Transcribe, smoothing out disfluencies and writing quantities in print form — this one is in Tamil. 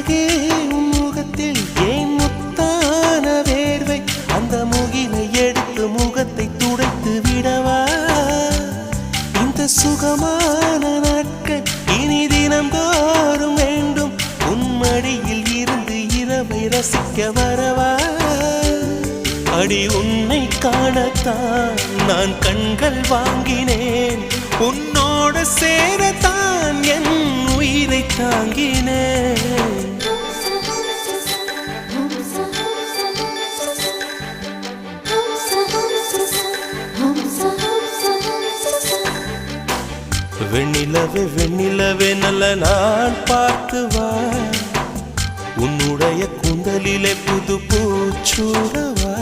அழகே உன் முகத்தில் ஏன் முத்தான வேர்வை அந்த முகிலை எடுத்து முகத்தை துடைத்து விடவா இந்த சுகமான நாட்கள் இனி தினந்தோறும் வேண்டும் உன் மடியில் இருந்து இரவை ரசிக்க வரவா அடி உன்னை காணத்தான் நான் கண்கள் வாங்கினேன் உன்னோட சேரத்தான் என் உயிரை தாங்கினேன் வெண்ணிலவே வெண்ணிலவே நல்ல நான் பார்த்து வா உன்னுடைய கூந்தலிலே புது பூச்சூடவா